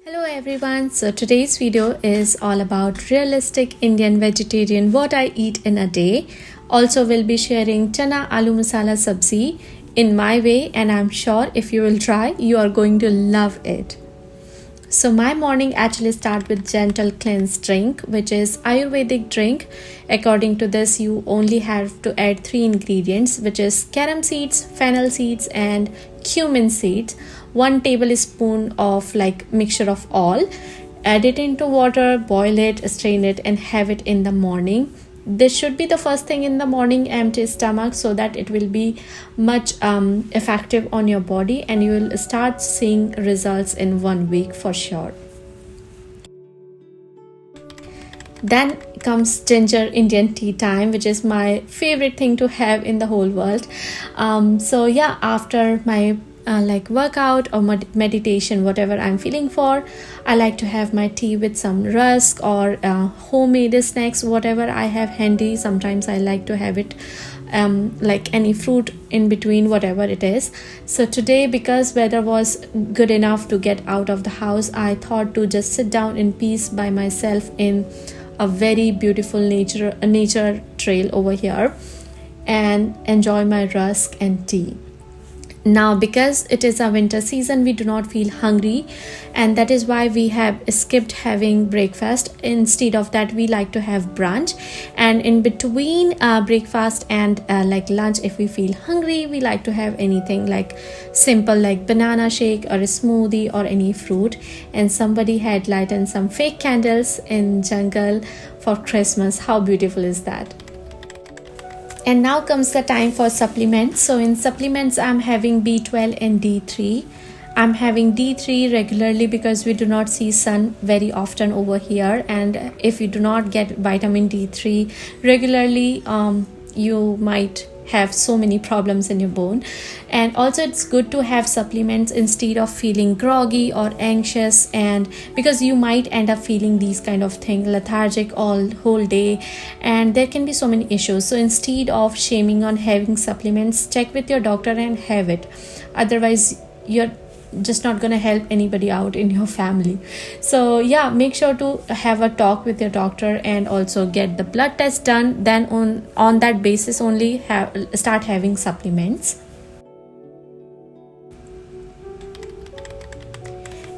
Hello everyone, so today's video is all about realistic Indian vegetarian what I eat in a day. Also will be sharing chana aloo masala sabzi in my way, and I'm sure if you will try you are going to love it. So my morning actually start with gentle cleanse drink, which is Ayurvedic drink. According to this, you only have to add 3 ingredients, which is carom seeds, fennel seeds and cumin seeds. 1 tablespoon of mixture of all. Add it into water, boil it, strain it and have it in the morning. This should be the first thing in the morning, empty stomach, so that it will be much effective on your body and you will start seeing results in 1 week for sure. Then comes ginger Indian tea time, which is my favorite thing to have in the whole world. So yeah, after my workout or meditation, whatever I'm feeling for, I like to have my tea with some rusk or homemade snacks, whatever I have handy. Sometimes I like to have it like any fruit in between, whatever it is. So today, because weather was good enough to get out of the house, I thought to just sit down in peace by myself in a very beautiful nature trail over here and enjoy my rusk and tea. Now, because it is a winter season, we do not feel hungry, and that is why we have skipped having breakfast. Instead of that, we like to have brunch, and in between breakfast and lunch, if we feel hungry, we like to have anything like simple, like banana shake or a smoothie or any fruit. And somebody had lighted some fake candles in jungle for Christmas. How beautiful is that? And now comes the time for supplements. So in supplements, I'm having B12 and D3. I'm having D3 regularly because we do not see sun very often over here. And if you do not get vitamin D3 regularly, you might have so many problems in your bone. And also it's good to have supplements instead of feeling groggy or anxious, and because you might end up feeling these kind of thing, lethargic all whole day, and there can be so many issues. So instead of shaming on having supplements, check with your doctor and have it. Otherwise you're just not gonna help anybody out in your family. So yeah, make sure to have a talk with your doctor and also get the blood test done. Then on that basis only start having supplements.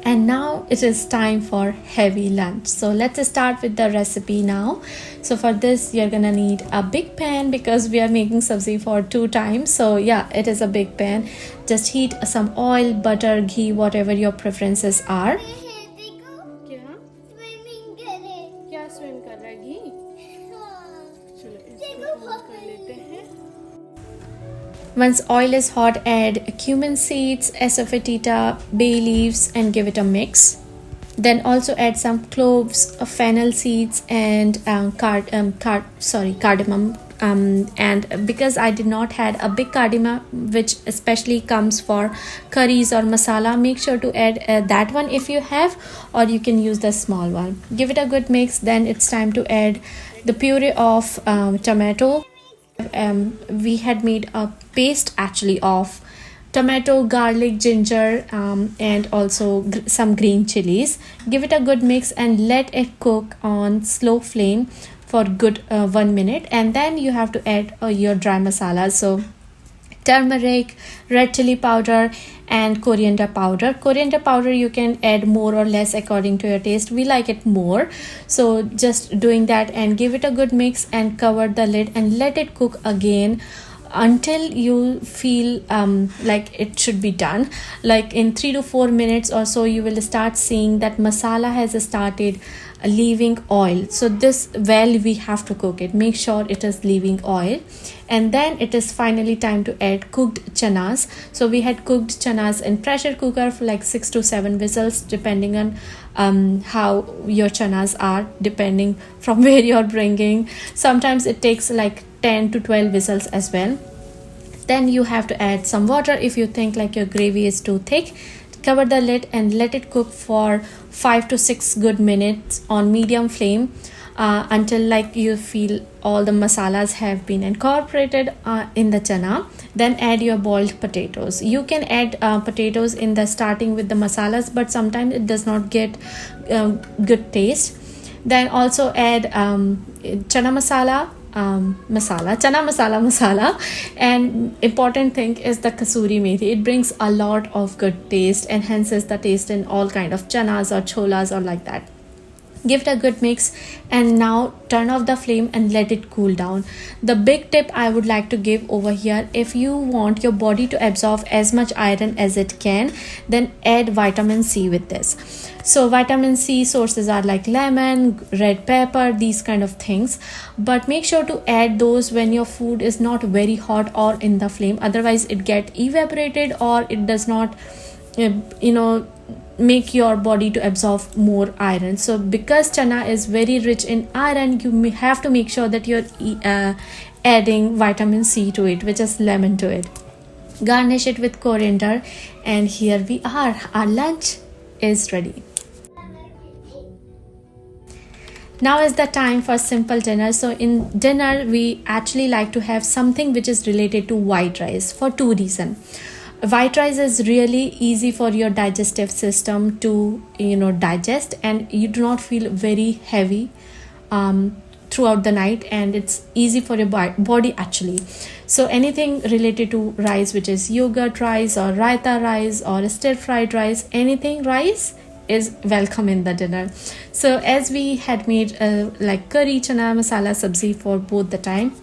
And now it is time for heavy lunch. So let's start with the recipe now. So for this, you're gonna need a big pan because we are making sabzi for 2 times. So yeah, it is a big pan. Just heat some oil, butter, ghee, whatever your preferences are. Once oil is hot, add cumin seeds, asafoetida, bay leaves and give it a mix. Then also add some cloves, fennel seeds and cardamom. And because I did not had a big cardamom, which especially comes for curries or masala, make sure to add that one if you have, or you can use the small one. Give it a good mix. Then it's time to add the puree of tomato. We had made a paste actually of tomato, garlic, ginger and also some green chilies. Give it a good mix and let it cook on slow flame for good 1 minute, and then you have to add your dry masala. So turmeric, red chili powder and coriander powder. Coriander powder you can add more or less according to your taste. We like it more, so just doing that, and give it a good mix and cover the lid and let it cook again until you feel like it should be done. Like in 3 to 4 minutes or so, you will start seeing that masala has started leaving oil. So this we have to cook it. Make sure it is leaving oil. And then it is finally time to add cooked chanas. So we had cooked chanas in pressure cooker for like 6 to 7 whistles, depending on how your chanas are, depending from where you're bringing. Sometimes it takes like 10 to 12 whistles as well. Then you have to add some water if you think like your gravy is too thick. Cover the lid and let it cook for 5 to 6 good minutes on medium flame. until like you feel all the masalas have been incorporated in the chana. Then add your boiled potatoes. You can add potatoes in the starting with the masalas, but sometimes it does not get good taste. Then also add chana masala, chana masala, and important thing is the kasuri methi. It brings a lot of good taste, enhances the taste in all kind of chanas or cholas or like that. Give it a good mix, and now turn off the flame and let it cool down. The big tip I would like to give over here, if you want your body to absorb as much iron as it can, then add vitamin C with this. So vitamin C sources are like lemon, red pepper, these kind of things, but make sure to add those when your food is not very hot or in the flame, otherwise it get evaporated or it does not make your body to absorb more iron. So because chana is very rich in iron, you may have to make sure that you're adding vitamin C to it, which is lemon to it. Garnish it with coriander, and here we are, our lunch is ready. Now is the time for simple dinner. So in dinner we actually like to have something which is related to white rice for two reasons. White rice is really easy for your digestive system to digest, and you do not feel very heavy throughout the night, and it's easy for your body actually. So anything related to rice, which is yogurt rice or raita rice or stir fried rice, anything rice is welcome in the dinner. So as we had made like curry chana masala sabzi for both the time,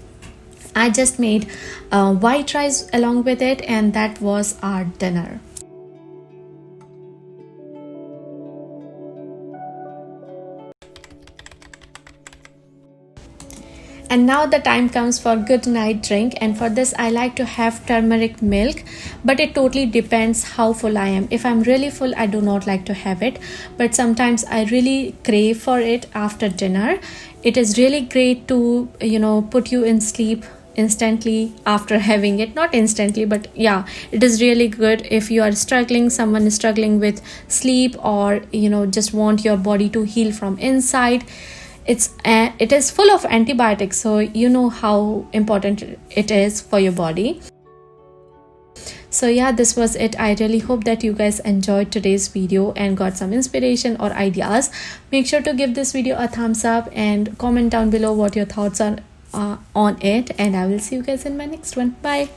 I just made white rice along with it, and that was our dinner. And now the time comes for good night drink, and for this I like to have turmeric milk, but it totally depends how full I am. If I'm really full, I do not like to have it, but sometimes I really crave for it after dinner. It is really great to put you in sleep instantly after having it. Not instantly, but yeah, it is really good if you are someone is struggling with sleep, or just want your body to heal from inside. It is full of antibiotics, so you know how important it is for your body. So yeah, this was it. I really hope that you guys enjoyed today's video and got some inspiration or ideas. Make sure to give this video a thumbs up and comment down below what your thoughts are on it, and I will see you guys in my next one. Bye.